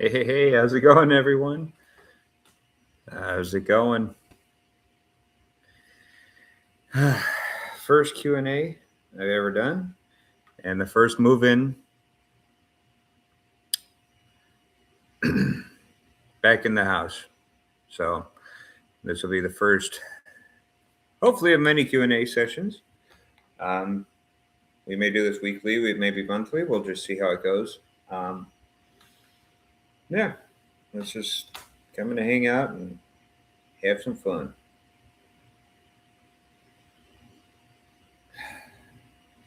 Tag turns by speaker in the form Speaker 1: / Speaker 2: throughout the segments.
Speaker 1: Hey, how's it going, everyone? How's it going? First Q&A I've ever done, and the first move-in back in the house. So this will be the first, hopefully, of many Q&A sessions. Um, we may do this weekly, we may be monthly. We'll just see how it goes. Yeah, let's just come in to hang out and have some fun.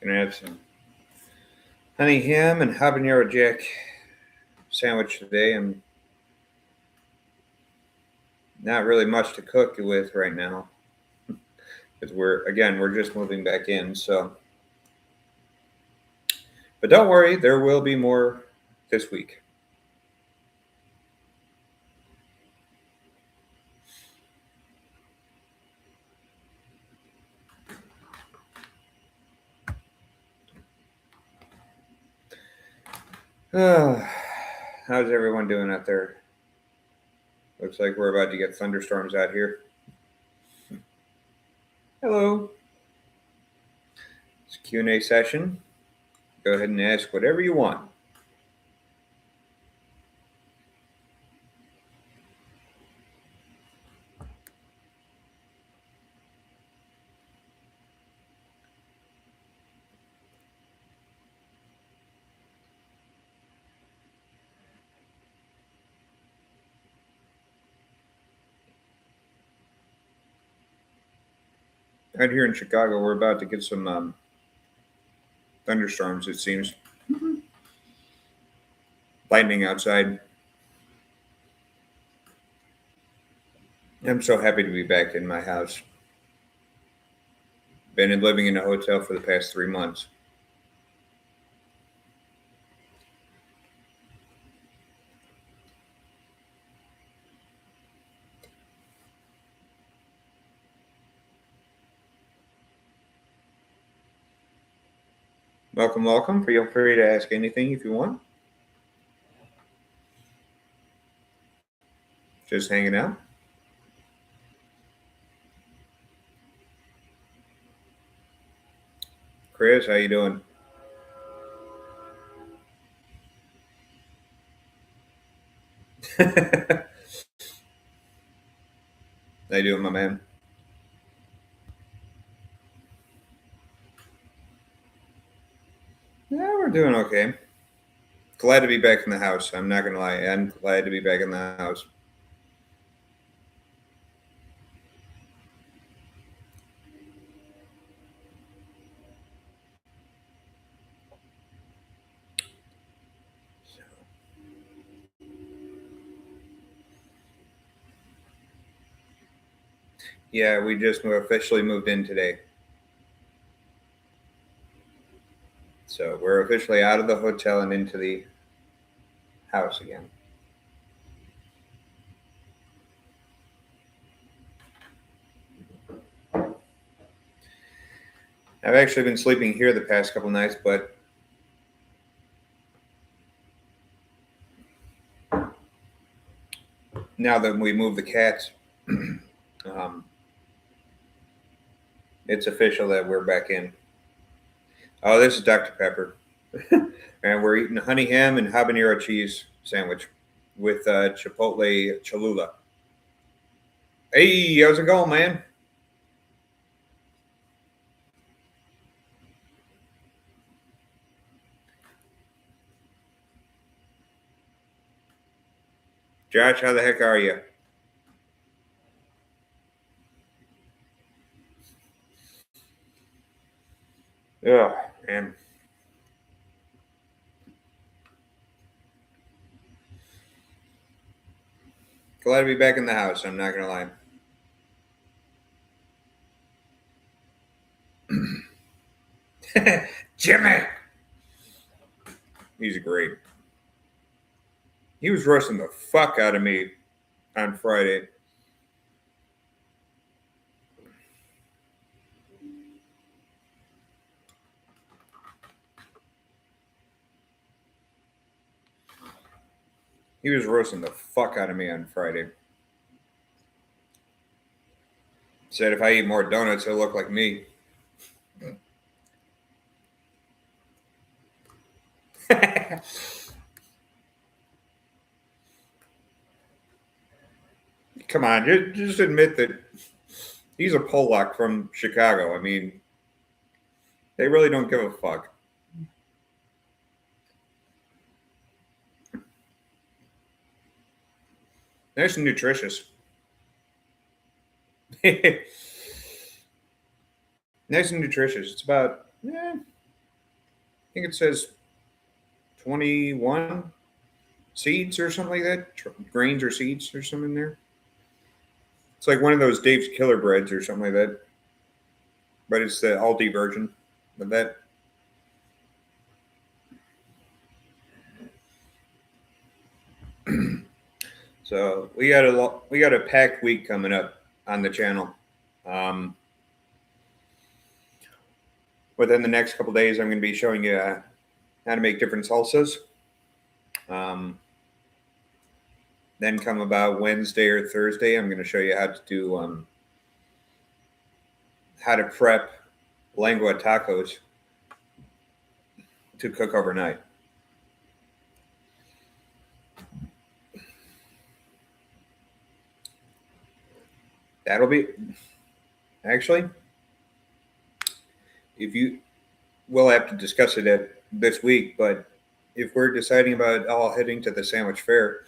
Speaker 1: Gonna have some honey ham and habanero jack sandwich today. I'm not really much to cook with right now because we're just moving back in. So, but don't worry, there will be more this week. How's everyone doing out there? Looks like we're about to get thunderstorms out here. Hello. It's a Q&A session. Go ahead and ask whatever you want. Out here in Chicago, we're about to get some thunderstorms, it seems. Lightning outside. I'm so happy to be back in my house. Been living in a hotel for the past 3 months. Welcome, welcome. Feel free to ask anything if you want. Just hanging out. Chris, how you doing? How you doing, my man? Yeah, we're doing okay. Glad to be back in the house. I'm not gonna lie. I'm glad to be back in the house. Yeah, we just officially moved in today. So we're officially out of the hotel and into the house again. I've actually been sleeping here the past couple nights, but now that we moved the cats, it's official that we're back in. Oh, this is Dr. Pepper. And we're eating honey ham and habanero cheese sandwich with chipotle cholula. Hey, how's it going, man? Josh, how the heck are you? Yeah, man. Glad to be back in the house. I'm not gonna lie. Jimmy, he's great. He was roasting the fuck out of me on Friday. He was roasting the fuck out of me on Friday. Said if I eat more donuts, he'll look like me. Come on, just admit that he's a Polak from Chicago. I mean, they really don't give a fuck. Nice and nutritious. Nice and nutritious. It's about, I think it says 21 seeds or something like that. Grains or seeds or something in there. It's like one of those Dave's Killer Breads or something like that. But it's the Aldi version of that. So we got a packed week coming up on the channel. Within the next couple days, I'm going to be showing you how to make different salsas. Then come about Wednesday or Thursday, I'm going to show you how to do how to prep lengua tacos to cook overnight. That'll be actually, if you, we'll have to discuss it this week, but if we're deciding about all heading to the sandwich fair,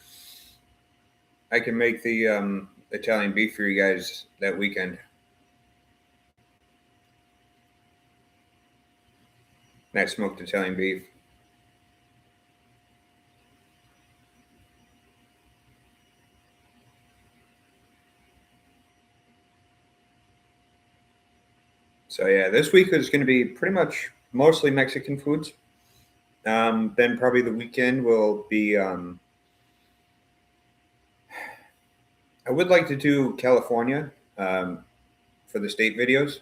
Speaker 1: I can make the Italian beef for you guys that weekend. That smoked Italian beef. So yeah, this week is going to be pretty much mostly Mexican foods. Then probably the weekend will be. I would like to do California for the state videos.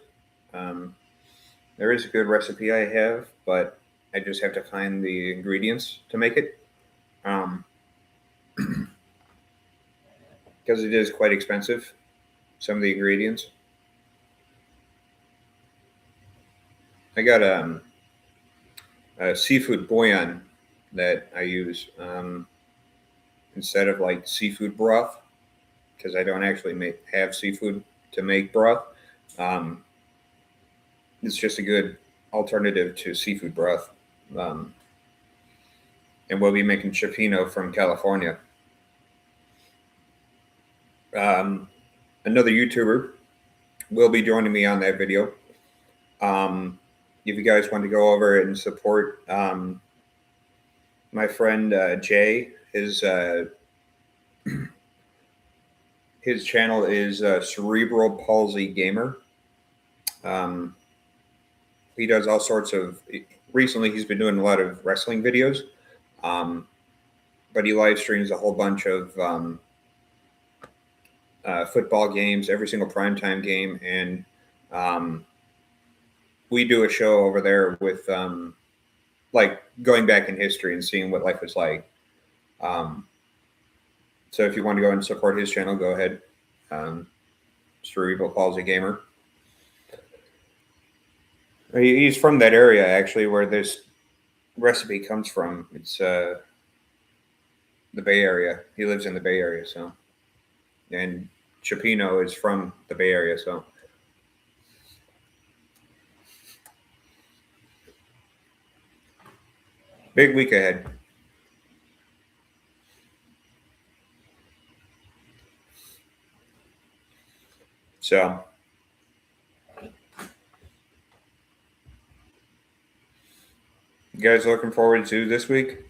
Speaker 1: There is a good recipe I have, but I just have to find the ingredients to make it. Because it is quite expensive, some of the ingredients. I got a seafood bouillon that I use instead of like seafood broth, because I don't actually have seafood to make broth. It's just a good alternative to seafood broth. And we'll be making cioppino from California. Another YouTuber will be joining me on that video. If you guys want to go over and support my friend Jay, his channel is Cerebral Palsy Gamer. He does all sorts of. Recently, he's been doing a lot of wrestling videos, but he live streams a whole bunch of football games, every single primetime game, and we do a show over there with like going back in history and seeing what life was like. So if you want to go and support his channel, go ahead. Cerebral Palsy Gamer. He's from that area, actually, where this recipe comes from. It's the Bay Area. He lives in the Bay Area, so. And cioppino is from the Bay Area, so. Big week ahead. So. You guys looking forward to this week?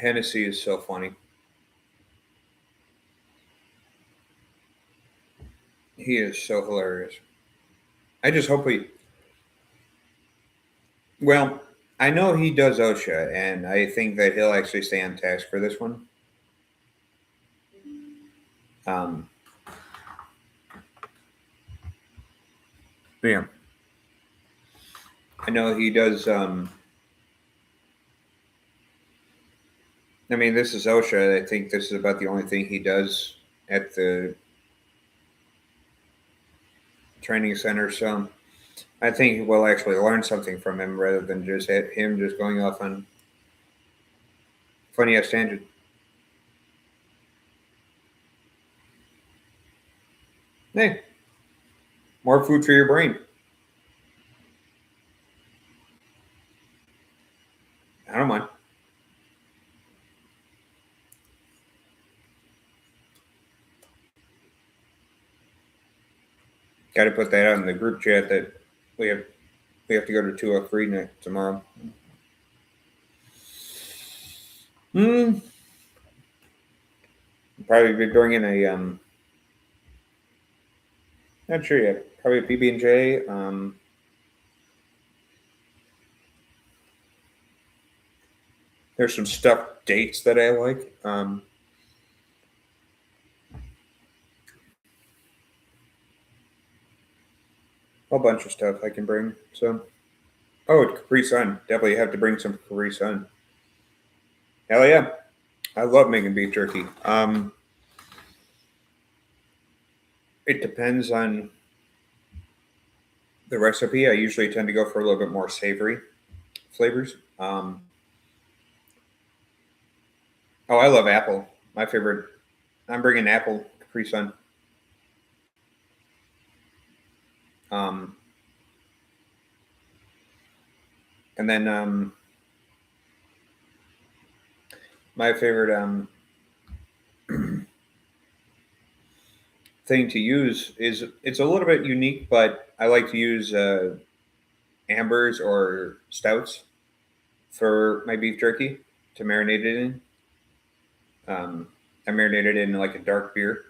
Speaker 1: Hennessy is so funny. He is so hilarious. I just hope he. Well, I know he does OSHA, and I think that he'll actually stay on task for this one. Um, yeah, I know he does. I mean, this is OSHA. I think this is about the only thing he does at the training center. So I think we'll actually learn something from him rather than just him just going off on funny ass tangent. Hey, more food for your brain. I don't mind. Got to put that out in the group chat that we have we have to go to 203 next tomorrow. Hmm. Probably be bringing a not sure yet. Probably a PB and J. There's some stuffed dates that I like. A bunch of stuff I can bring. So, oh, Capri Sun. Definitely have to bring some Capri Sun. Hell yeah, I love making beef jerky. It depends on the recipe. I usually tend to go for a little bit more savory flavors. Oh, I love apple. My favorite. I'm bringing apple Capri Sun. Um, and then my favorite thing to use is it's a little bit unique, but I like to use ambers or stouts for my beef jerky to marinate it in. I marinate it in like a dark beer,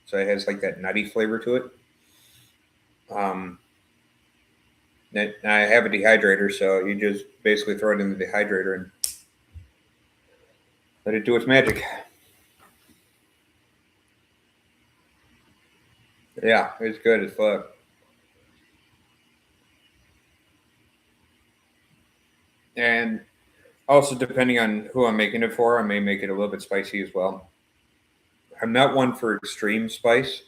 Speaker 1: so it has like that nutty flavor to it. Um, I have a dehydrator, so you just basically throw it in the dehydrator and let it do its magic. Yeah, it's good as fuck. And also, depending on who I'm making it for, I may make it a little bit spicy as well. I'm not one for extreme spice.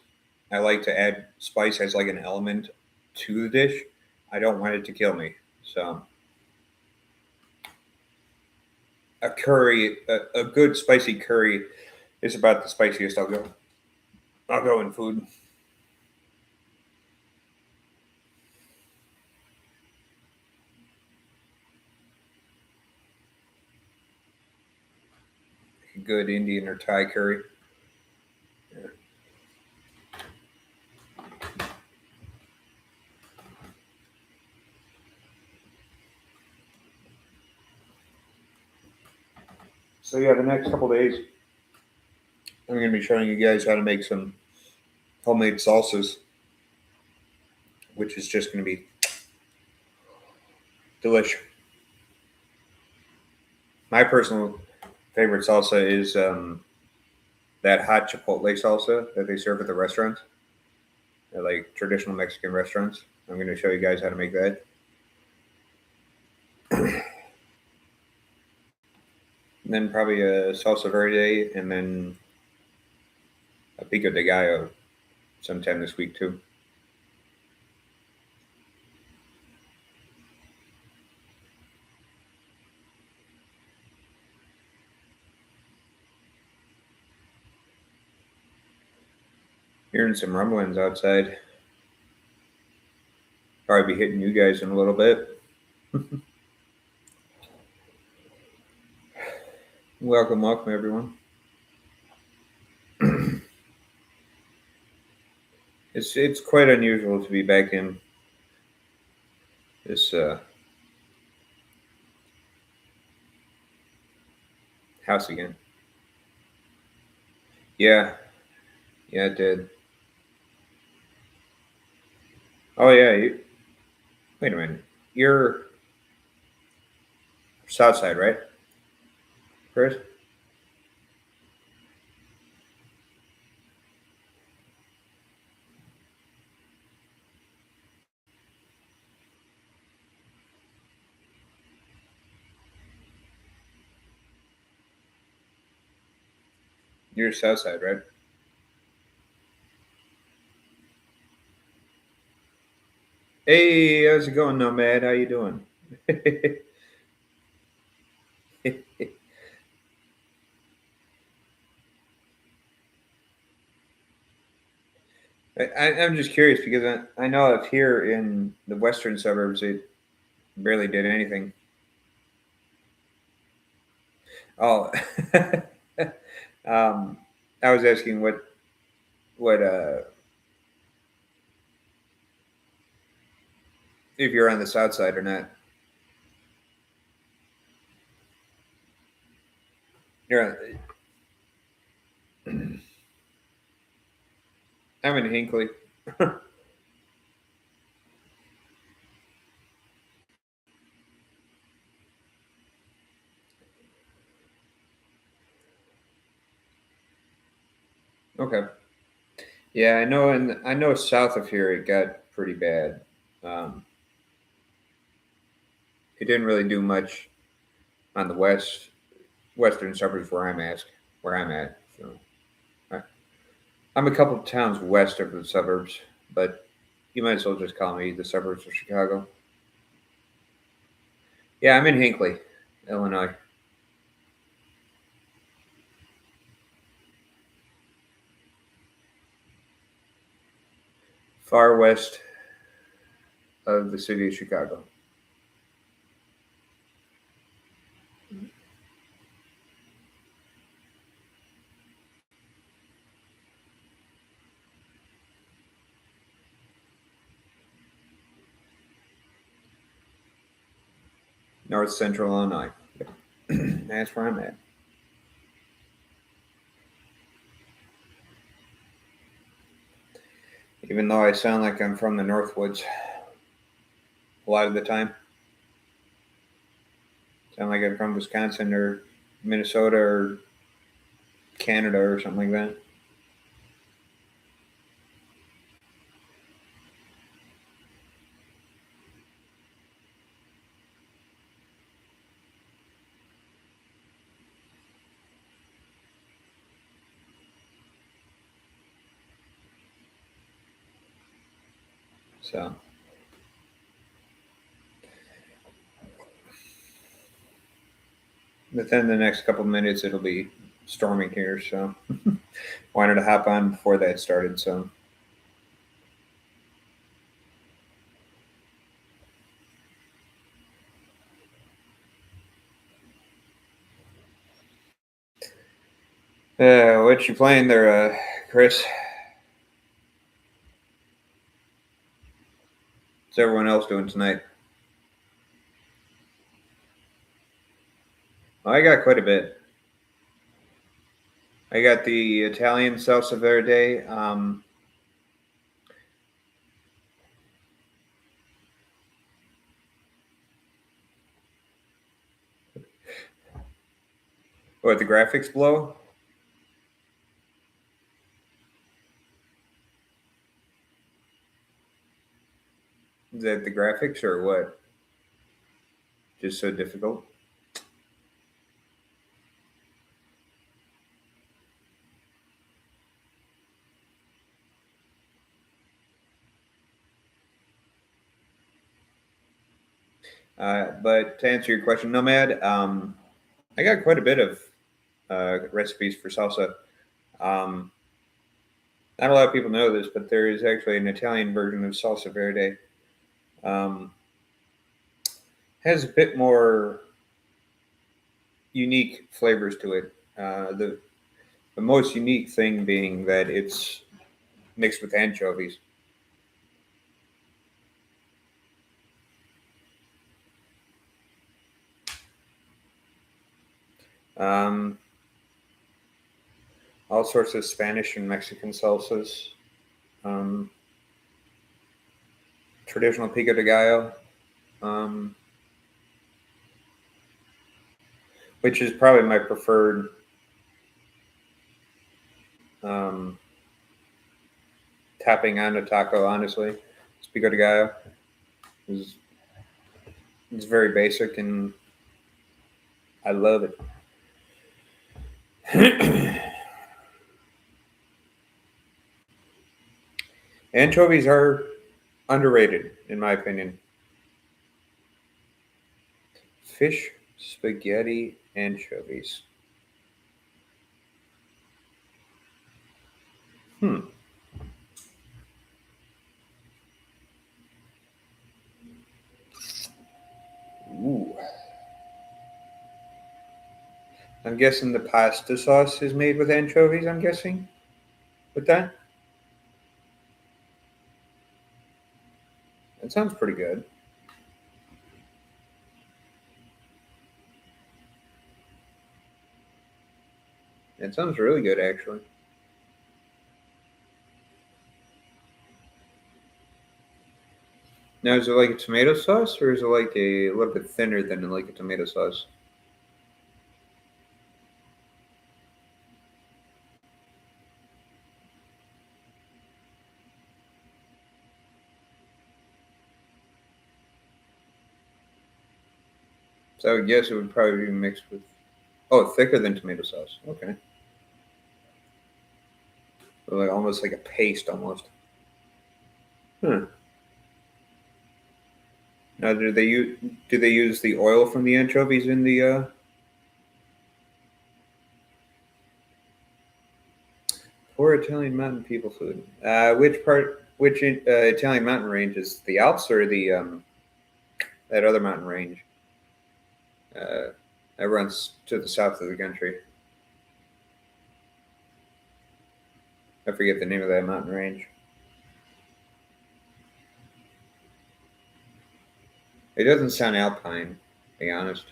Speaker 1: I like to add spice as like an element to the dish. I don't want it to kill me. So a curry, a good spicy curry, is about the spiciest I'll go. I'll go in food. Good Indian or Thai curry. Yeah. So yeah, the next couple days, I'm going to be showing you guys how to make some homemade salsas, which is just going to be delicious. My personal favorite salsa is that hot chipotle salsa that they serve at the restaurants, like traditional Mexican restaurants. I'm going to show you guys how to make that. And then probably a salsa verde, and then a pico de gallo sometime this week too. Hearing some rumblings outside. Probably be hitting you guys in a little bit. Welcome, welcome everyone. It's quite unusual to be back in this house again. Yeah, yeah, it did. Oh yeah. Wait a minute. You're South Side, right, Chris? You're South Side, right? Hey, how's it going, Nomad? How you doing? I'm just curious because I know up here in the western suburbs it barely did anything. Oh, um, I was asking what if you're on the south side or not. You're on, I'm in Hinkley. Okay. Yeah, I know, and I know south of here it got pretty bad. Um, it didn't really do much on the western suburbs where I'm at. So I, I'm a couple of towns west of the suburbs, but you might as well just call me the suburbs of Chicago. Yeah, I'm in Hinkley, Illinois, far west of the city of Chicago, north central Illinois. That's where I'm at. Even though I sound like I'm from the Northwoods a lot of the time, sound like I'm from Wisconsin or Minnesota or Canada or something like that. So within the next couple of minutes, it'll be storming here. So wanted to hop on before that started. So what you playing there, Chris? What's everyone else doing tonight? Well, I got quite a bit. I got the Italian salsa verde. What the graphics below? Is that the graphics or what? Just so difficult. But to answer your question, Nomad, I got quite a bit of recipes for salsa. Um, Not a lot of people know this, but there is actually an Italian version of salsa verde. Um, has a bit more unique flavors to it. The most unique thing being that it's mixed with anchovies. Um, all sorts of Spanish and Mexican salsas. Um, traditional pico de gallo, um, which is probably my preferred um, tapping on a taco. Honestly, it's pico de gallo. It's, it's very basic, and I love it. Anchovies are underrated, in my opinion. Fish, spaghetti, anchovies. Hmm. Ooh. I'm guessing the pasta sauce is made with anchovies. I'm guessing with that. That sounds pretty good. It sounds really good, actually. Now, is it like a tomato sauce, or is it like a little bit thinner than like a tomato sauce? So I would guess it would probably be mixed with. Oh, thicker than tomato sauce. Okay, so like almost like a paste, almost. Huh. Now, do they use the oil from the anchovies in the poor Italian mountain people food? Which part? Which Italian mountain range is the Alps or the that other mountain range uh, that runs to the south of the country? I forget the name of that mountain range. It doesn't sound alpine, to be honest.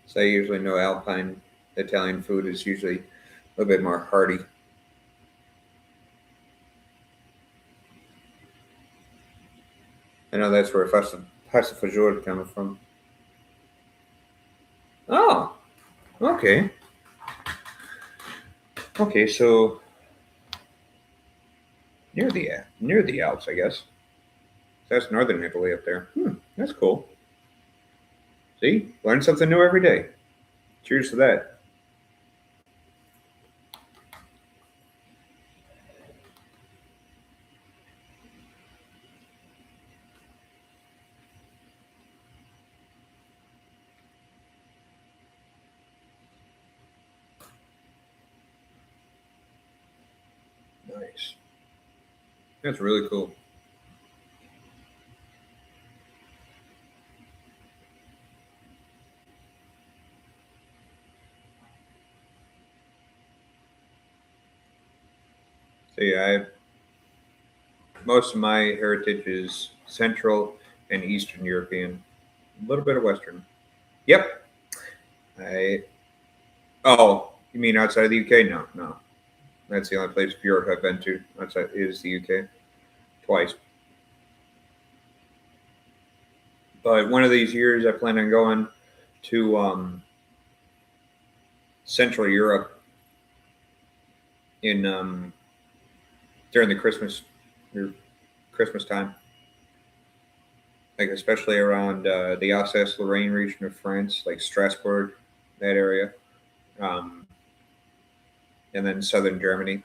Speaker 1: So I usually know alpine Italian food is usually a little bit more hearty. I know that's where pasta fagioli is coming from. Oh, okay. Okay, so near the Alps, I guess. That's northern Italy up there. That's cool. See, learn something new every day. Cheers to that. Nice. That's really cool. So yeah, most of my heritage is Central and Eastern European. A little bit of Western. Yep. I. Oh, you mean outside of the UK? No, no. That's the only place of Europe I've been to outside is the UK twice. But one of these years, I plan on going to Central Europe in during the Christmas time, like especially around the Alsace-Lorraine region of France, like Strasbourg, that area, um, and then southern Germany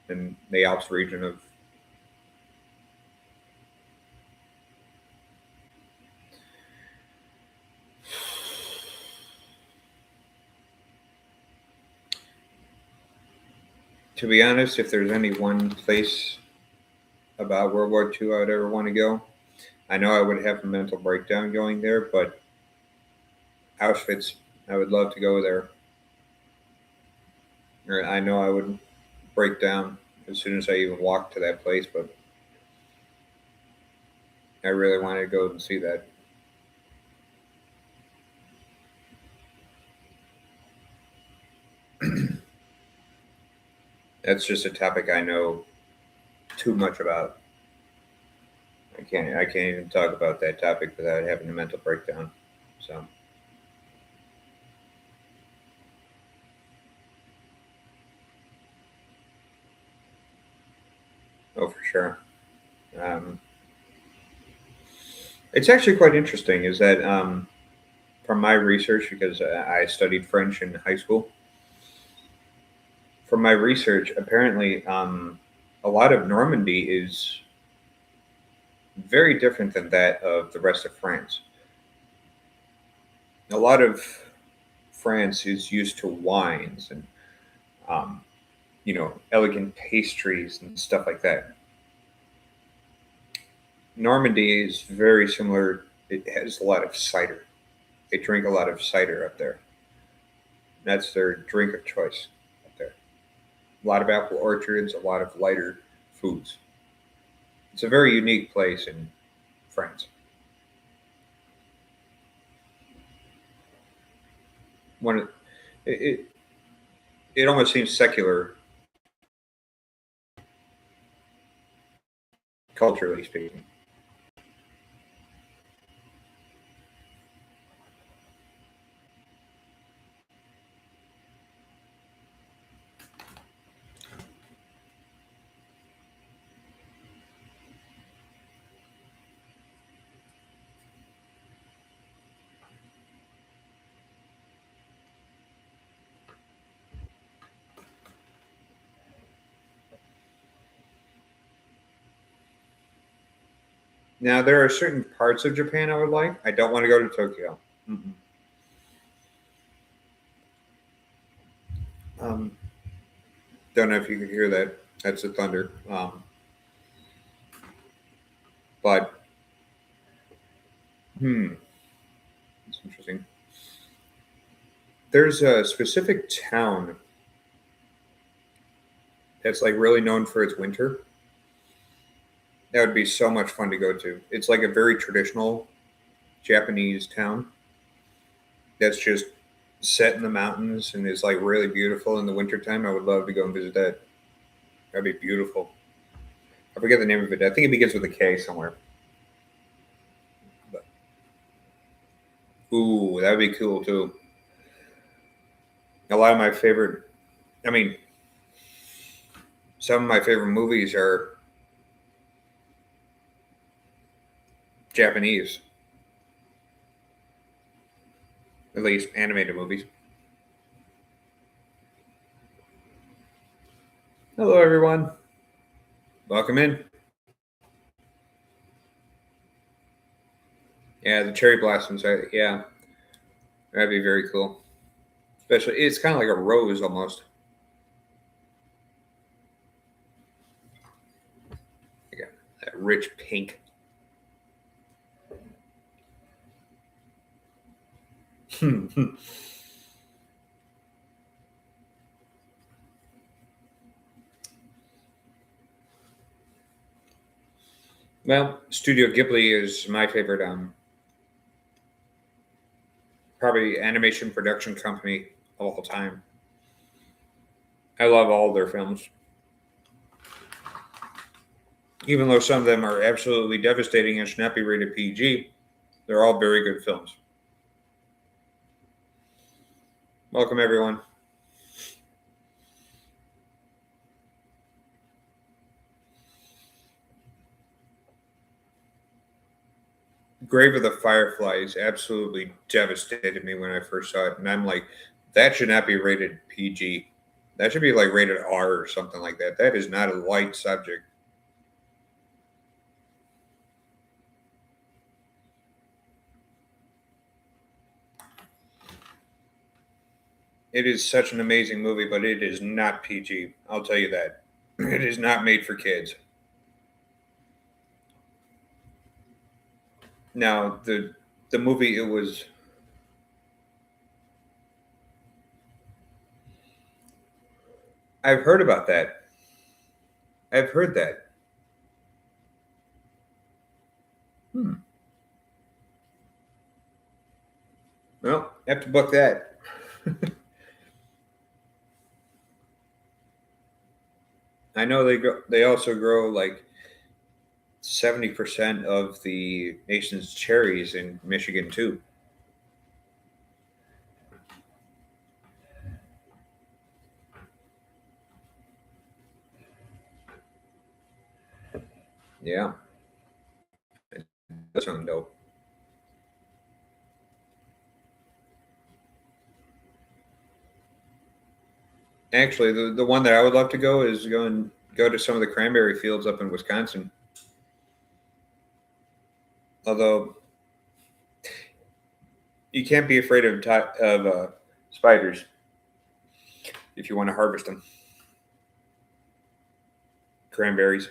Speaker 1: and the Alps region of. To be honest, if there's any one place about World War II I would ever want to go, I know I would have a mental breakdown going there, but Auschwitz, I would love to go there. Or I know I would break down as soon as I even walked to that place, but I really wanted to go and see that. That's just a topic I know too much about. I can't even talk about that topic without having a mental breakdown. So, oh, for sure. Um, it's actually quite interesting. Is that from my research, because I studied French in high school. From my research, apparently, a lot of Normandy is very different than that of the rest of France. A lot of France is used to wines and um, elegant pastries and stuff like that. Normandy is very similar. It has a lot of cider. They drink a lot of cider up there. That's their drink of choice up there. A lot of apple orchards, a lot of lighter foods. It's a very unique place in France. One, it, it, it almost seems secular, culturally speaking. Now, there are certain parts of Japan I would like. I don't want to go to Tokyo. Mm-mm. Um, don't know if you could hear that. That's the thunder. But it's interesting. There's a specific town that's like really known for its winter. That would be so much fun to go to. It's like a very traditional Japanese town that's just set in the mountains and is like really beautiful in the wintertime. I would love to go and visit that. That'd be beautiful. I forget the name of it. I think it begins with a K somewhere. But, ooh, that'd be cool too. A lot of my favorite, I mean, some of my favorite movies are Japanese, at least animated movies. Hello, everyone. Welcome in. Yeah, the cherry blossoms. Yeah, that'd be very cool. Especially, it's kind of like a rose almost. Like that rich pink. Well, Studio Ghibli is my favorite, probably animation production company of all time. I love all their films, even though some of them are absolutely devastating and should not be rated PG. They're all very good films. Welcome, everyone. Grave of the Fireflies absolutely devastated me when I first saw it, and I'm like, that should not be rated PG. That should be like rated R or something like that. That is not a light subject. It is such an amazing movie, but it is not PG. I'll tell you that. It is not made for kids. Now, the movie, it was. I've heard about that. I've heard that. Hmm. Well, I have to book that. I know they also grow like 70% of the nation's cherries in Michigan too. Yeah, that's something dope. Actually, the one that I would love to go is go to some of the cranberry fields up in Wisconsin. Although you can't be afraid of spiders if you want to harvest them. Cranberries,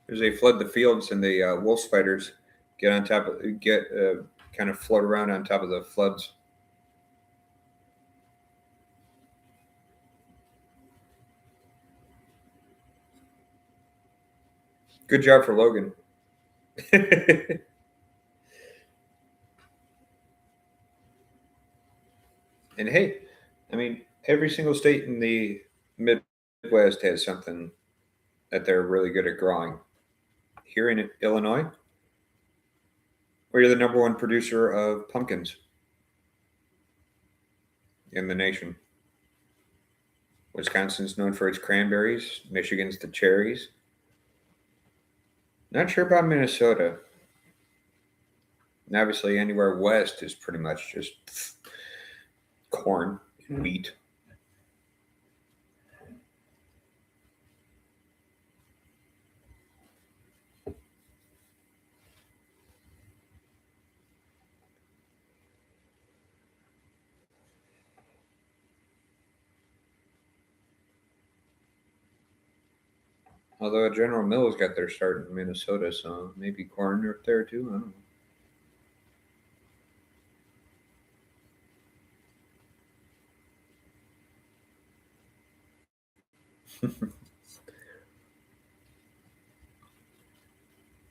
Speaker 1: as they flood the fields, and the wolf spiders get kind of float around on top of the floods. Good job for Logan. And hey, I mean, every single state in the Midwest has something that they're really good at growing. Here in Illinois, we're the number one producer of pumpkins in the nation. Wisconsin's known for its cranberries. Michigan's the cherries. Not sure about Minnesota. And obviously, anywhere west is pretty much just corn and wheat. Although General Mills got their start in Minnesota, so maybe corn up there too. I don't know.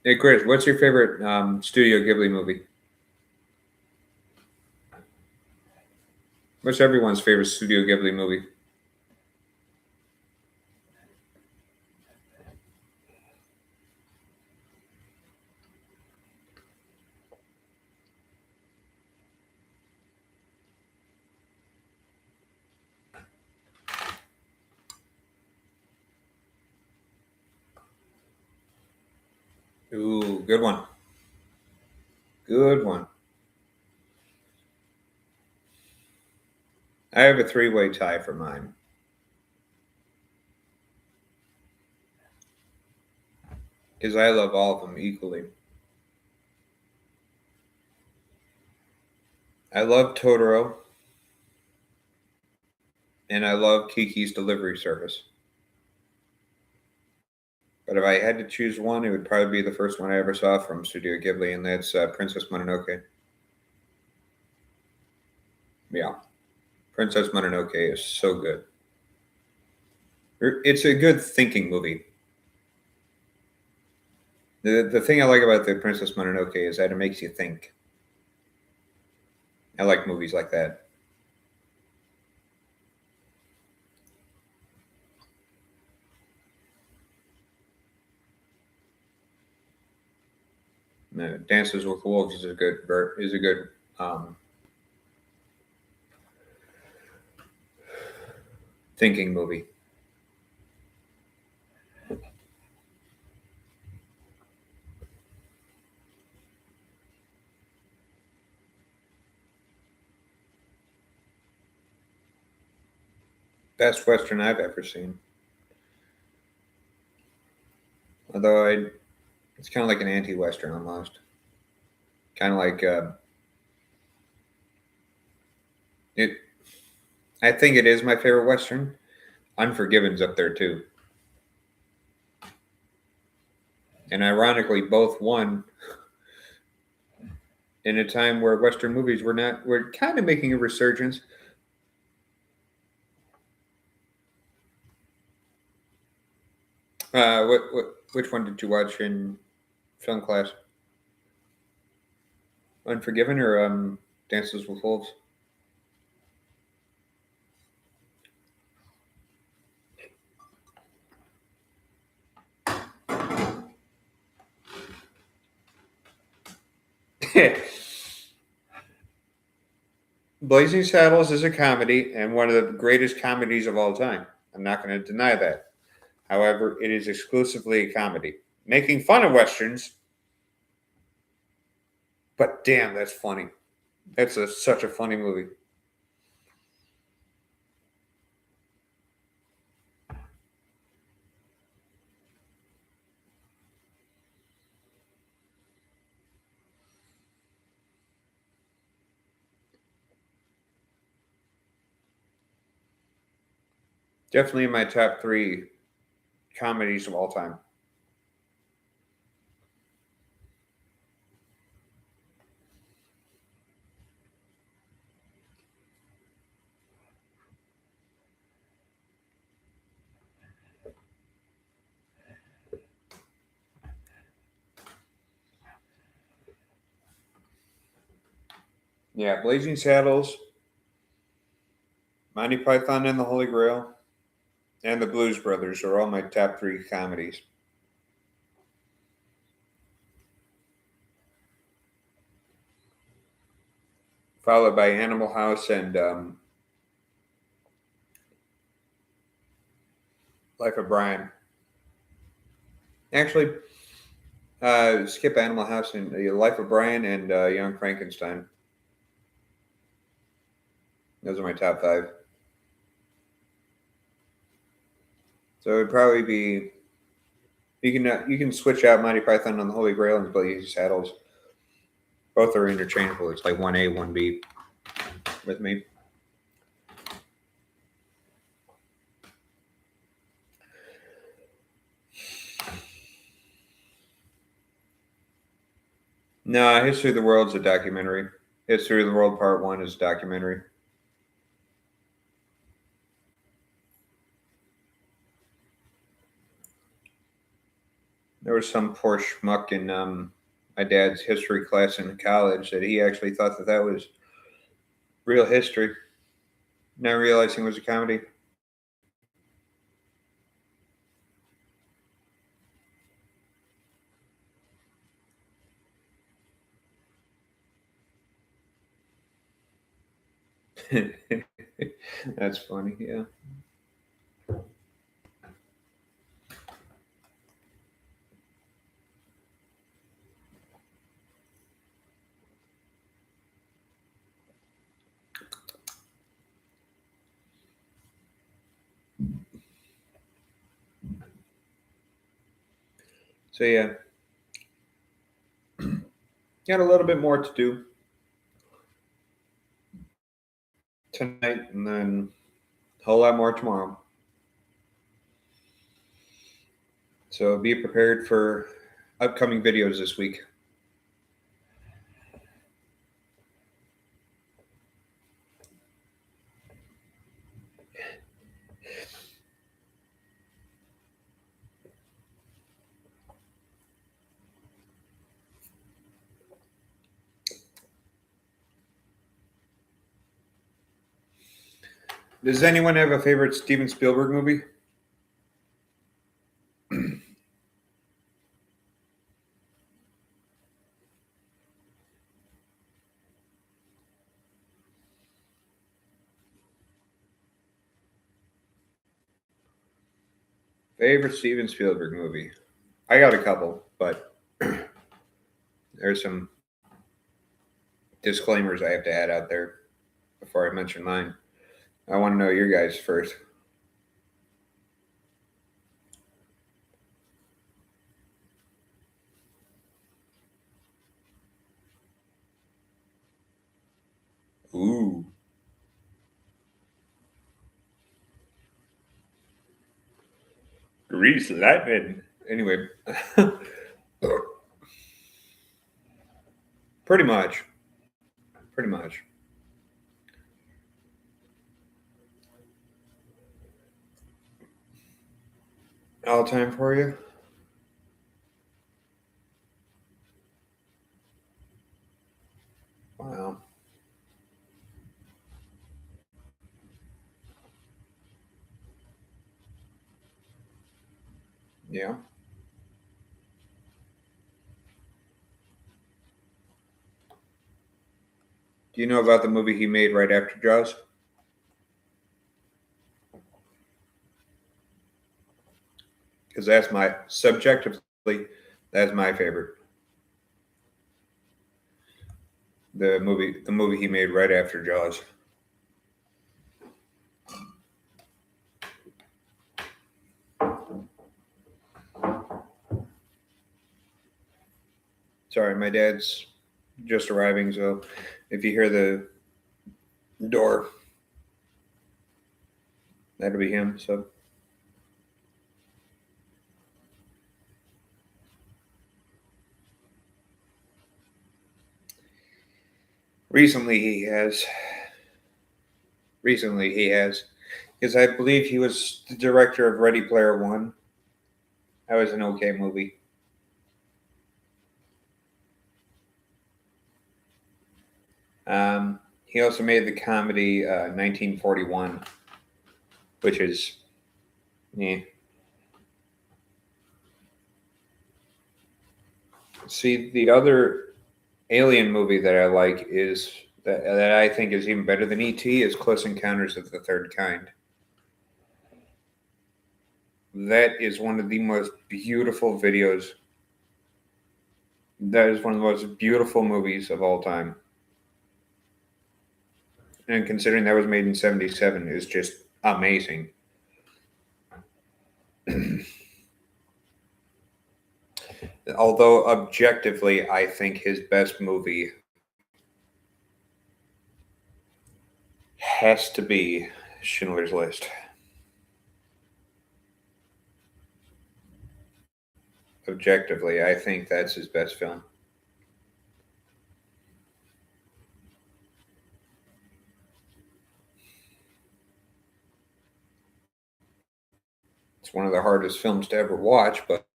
Speaker 1: Hey, Chris, what's your favorite Studio Ghibli movie? What's everyone's favorite Studio Ghibli movie? Ooh, good one. Good one. I have a three-way tie for mine because I love all of them equally. I love Totoro and I love Kiki's Delivery Service. But if I had to choose one, it would probably be the first one I ever saw from Studio Ghibli, and that's Princess Mononoke. Yeah, Princess Mononoke is so good. It's a good thinking movie. The thing I like about the Princess Mononoke is that it makes you think. I like movies like that. Dances with Wolves is a good thinking movie. Best Western I've ever seen. Although it's kind of like an anti-Western almost. Kind of like it. I think it is my favorite Western. Unforgiven's up there too, and ironically, both won in a time where Western movies were kind of making a resurgence. Which one did you watch in film class? Unforgiven or Dances with Wolves. Blazing Saddles is a comedy and one of the greatest comedies of all time. I'm not going to deny that. However, it is exclusively a comedy, making fun of westerns. But damn, that's funny. That's such a funny movie. Definitely in my top three comedies of all time. Yeah, Blazing Saddles, Monty Python and the Holy Grail, and the Blues Brothers are all my top three comedies. Followed by Animal House and Life of Brian. Actually, skip Animal House and Life of Brian and Young Frankenstein. Those are my top five. So it'd probably be you can switch out Monty Python on the Holy Grail and Blazing Saddles. Both are interchangeable. It's like 1A, 1B with me. No, History of the World's a documentary. History of the World Part 1 is a documentary. There was some poor schmuck in my dad's history class in college that he actually thought that that was real history, not realizing it was a comedy. That's funny, yeah. So yeah, got a little bit more to do tonight, and then a whole lot more tomorrow. So be prepared for upcoming videos this week. Does anyone have a favorite Steven Spielberg movie? Favorite Steven Spielberg movie? I got a couple, but there's some disclaimers I have to add out there before I mention mine. I want to know your guys first. Ooh. Grease lightning. Anyway, pretty much. Pretty much. All time for you? Wow. Yeah. Do you know about the movie he made right after Jaws? Because that's my subjectively, that's my favorite. The movie he made right after Jaws. Sorry, my dad's just arriving, so if you hear the door, that'll be him. So recently he has. Recently he has, because I believe he was the director of Ready Player One. That was an okay movie. He also made the comedy 1941, which is, yeah. See, the other Alien movie that I like is that I think is even better than ET is Close Encounters of the Third Kind. That is one of the most beautiful videos. That is one of the most beautiful movies of all time. And considering that was made in '77, is just amazing. Although objectively, I think his best movie has to be Schindler's List. Objectively, I think that's his best film. It's one of the hardest films to ever watch, but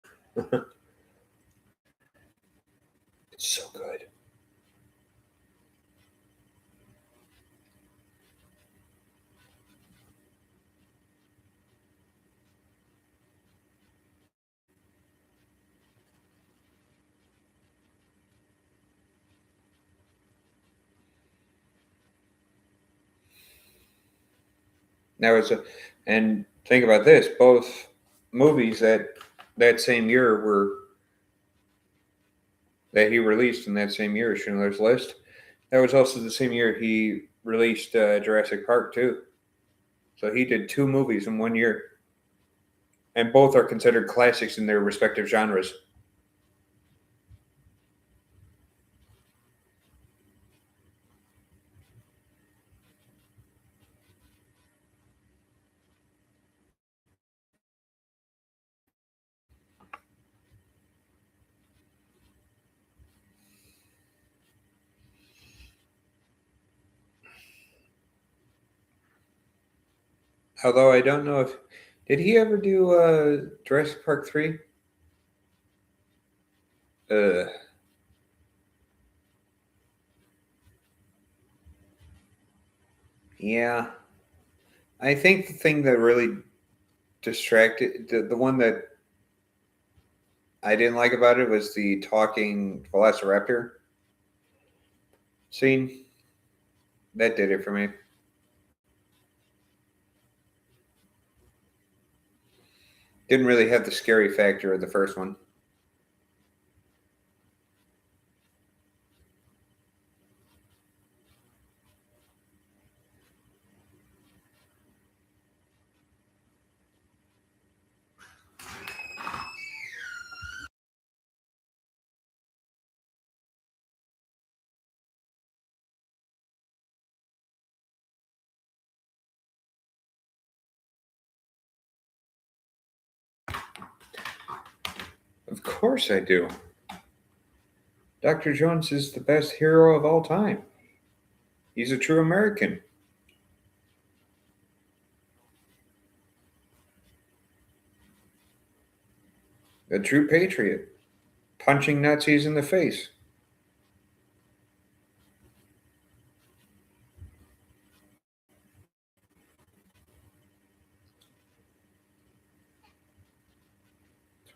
Speaker 1: it's so good. Now it's a, and think about this: both movies that same year were that he released in that same year, Schindler's List. That was also the same year he released Jurassic Park too. So he did two movies in 1 year, and both are considered classics in their respective genres. Although I don't know if did he ever do Jurassic Park 3? Uh, yeah, I think the thing that really distracted the one that I didn't like about it was the talking Velociraptor scene. That did it for me. Didn't really have the scary factor of the first one. Of course I do. Dr. Jones is the best hero of all time. He's a true American, a true patriot, punching Nazis in the face.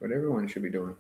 Speaker 1: That's what everyone should be doing.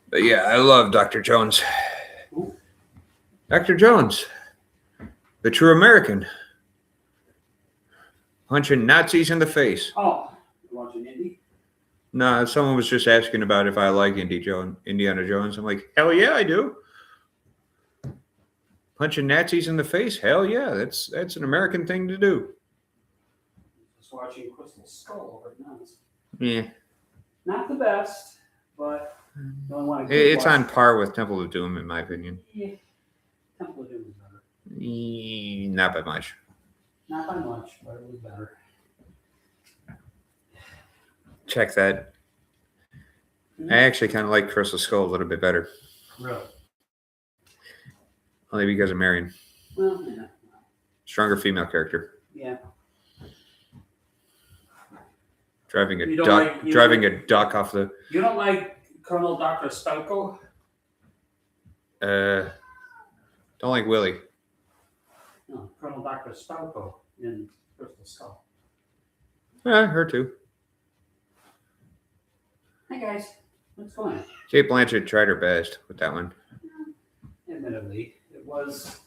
Speaker 1: But yeah, I love Dr. Jones. Dr. Jones, the true American, punching Nazis in the face.
Speaker 2: Oh, you watching Indy?
Speaker 1: No, someone was just asking about if I like Indiana Jones. I'm like, hell yeah, I do. Punching Nazis in the face, hell yeah, that's an American thing to do.
Speaker 2: Just watching Crystal Skull right now.
Speaker 1: Yeah,
Speaker 2: Not the best, but the only one I could
Speaker 1: it's
Speaker 2: watch.
Speaker 1: on par with Temple of Doom in my opinion.
Speaker 2: Yeah, Temple of Doom was better.
Speaker 1: Not by much.
Speaker 2: Not by much, but it was better.
Speaker 1: Check that. I actually kind of like Crystal Skull a little bit better.
Speaker 2: Really?
Speaker 1: Only because of Marion.
Speaker 2: Well, yeah.
Speaker 1: Stronger female character.
Speaker 2: Yeah.
Speaker 1: Driving a
Speaker 2: You don't
Speaker 1: duck,
Speaker 2: like- you
Speaker 1: driving
Speaker 2: don't
Speaker 1: a duck off the.
Speaker 2: You don't like Colonel Dr. Stelko?
Speaker 1: Don't like Willie.
Speaker 2: No, Colonel Dr. Stelko in Crystal Skull.
Speaker 1: Her too.
Speaker 2: Hey guys, what's going on?
Speaker 1: Kate Blanchett tried her best with that one.
Speaker 2: Admittedly, it was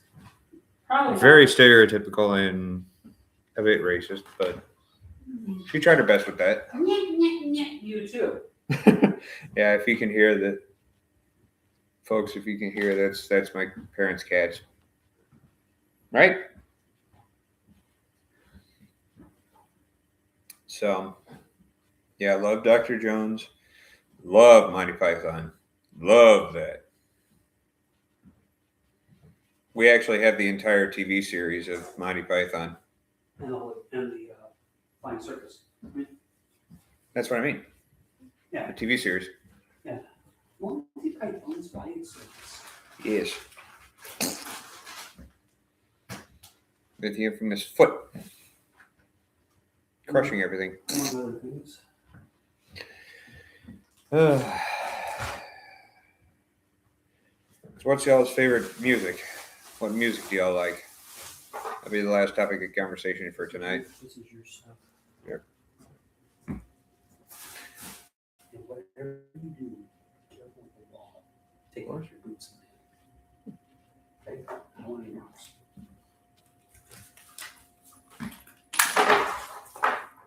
Speaker 2: probably
Speaker 1: Very stereotypical and a bit racist, but she tried her best with that.
Speaker 2: You too.
Speaker 1: Yeah, if you can hear the Folks, if you can hear, that's my parents' cats. Right? So, yeah, love Dr. Jones. Love Monty Python. Love that. We actually have the entire TV series of Monty Python.
Speaker 2: And the Flying Circus.
Speaker 1: That's what I mean.
Speaker 2: Yeah.
Speaker 1: The TV series.
Speaker 2: Monty Python's Flying Circus.
Speaker 1: Yes. With the infamous foot. Crushing everything.
Speaker 2: Among other things.
Speaker 1: So what's y'all's favorite music? What music do y'all like? That'll be the last topic of conversation for tonight.
Speaker 2: This is your stuff.
Speaker 1: Yep.
Speaker 2: And whatever you do, be careful with the law. Take off your boots, man. Okay? I don't want any marks.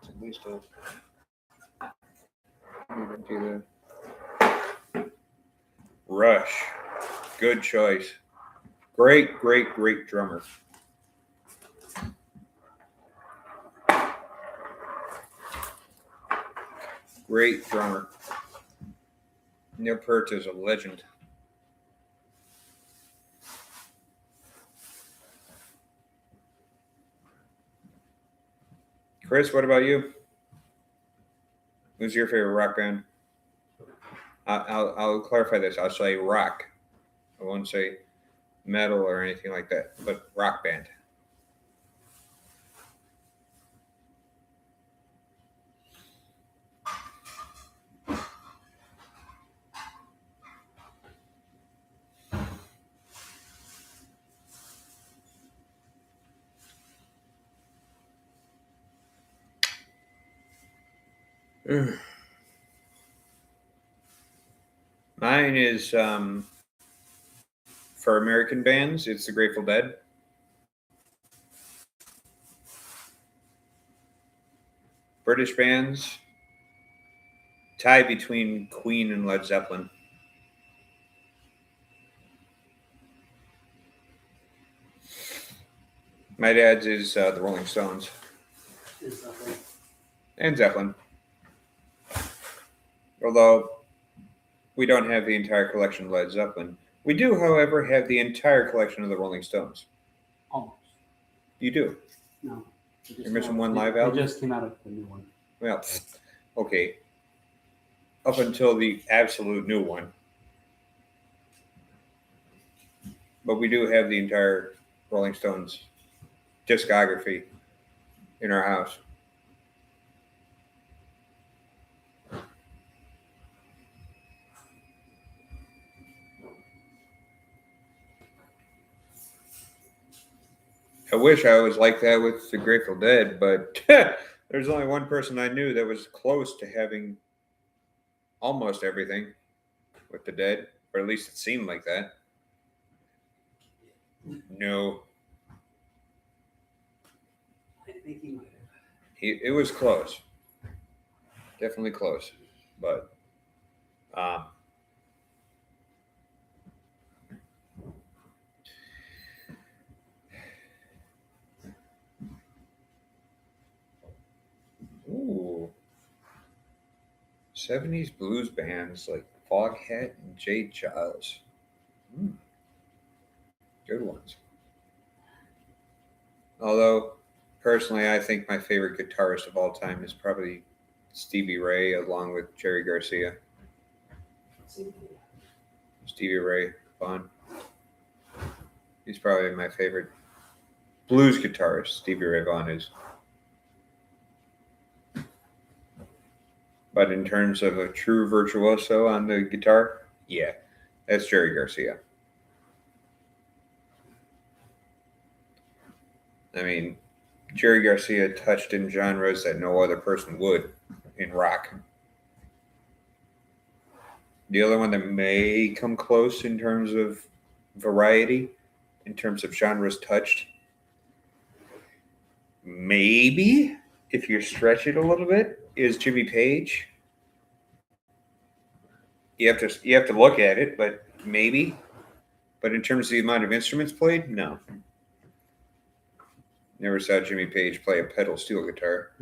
Speaker 1: At least do the Rush. Good choice. Great drummer. Great drummer. Neil Peart is a legend. Chris, what about you? Who's your favorite rock band? I'll clarify this. I'll say rock. I won't say metal or anything like that, but rock band. Mine is for American bands, it's the Grateful Dead. British bands, tie between Queen and Led Zeppelin. My dad's is the Rolling Stones
Speaker 2: Is that right?
Speaker 1: and Zeppelin. Although we don't have the entire collection of Led Zeppelin. We do, however, have the entire collection of the Rolling Stones.
Speaker 2: Almost.
Speaker 1: You do?
Speaker 2: No.
Speaker 1: You're missing one live album?
Speaker 2: They just came out with the new one.
Speaker 1: Well, okay. Up until the absolute new one. But we do have the entire Rolling Stones discography in our house. I wish I was like that with the Grateful Dead, but there's only one person I knew that was close to having almost everything with the Dead, or at least it seemed like that. No,
Speaker 2: I think he might have.
Speaker 1: it was close, definitely close, but ooh, 70s blues bands like Foghat and Jade Giles. Good ones. Although, personally, I think my favorite guitarist of all time is probably Stevie Ray, along with Jerry Garcia. Stevie Ray Vaughan. He's probably my favorite blues guitarist. Stevie Ray Vaughan is. But in terms of a true virtuoso on the guitar, yeah, that's Jerry Garcia. I mean, Jerry Garcia touched in genres that no other person would in rock. The other one that may come close in terms of variety, in terms of genres touched, maybe, if you stretch it a little bit, is Jimmy Page. You have to look at it, but maybe. But in terms of the amount of instruments played, no. Never saw Jimmy Page play a pedal steel guitar.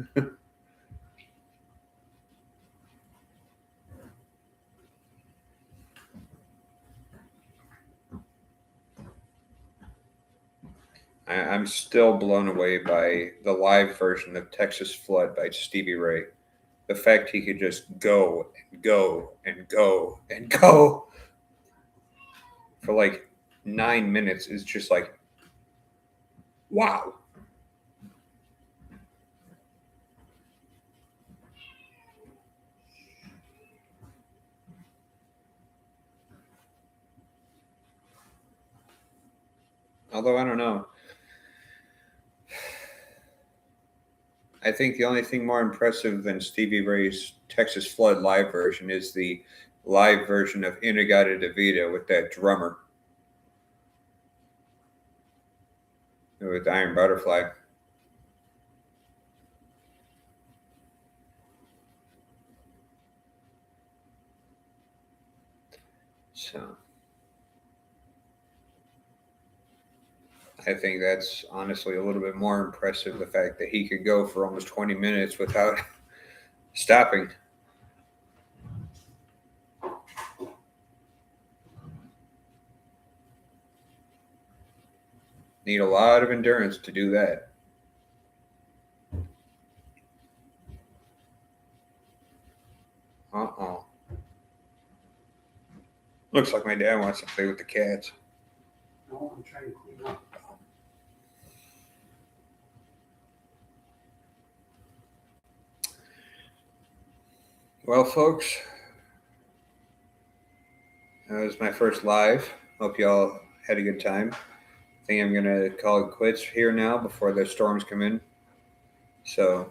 Speaker 1: I'm still blown away by the live version of Texas Flood by Stevie Ray. The fact he could just go and go and go and go for like 9 minutes is just like, wow. Although I don't know. I think the only thing more impressive than Stevie Ray's Texas Flood live version is the live version of In-A-Gadda-Da-Vida with that drummer. With Iron Butterfly. So I think that's honestly a little bit more impressive, the fact that he could go for almost 20 minutes without stopping. Need a lot of endurance to do that. Uh-oh. Looks like my dad wants to play with the cats.
Speaker 2: No, I'm trying to clean up.
Speaker 1: Well, folks, that was my first live. Hope y'all had a good time. I think I'm going to call it quits here now before the storms come in. So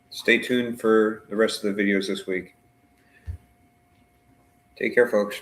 Speaker 1: stay tuned for the rest of the videos this week. Take care, folks.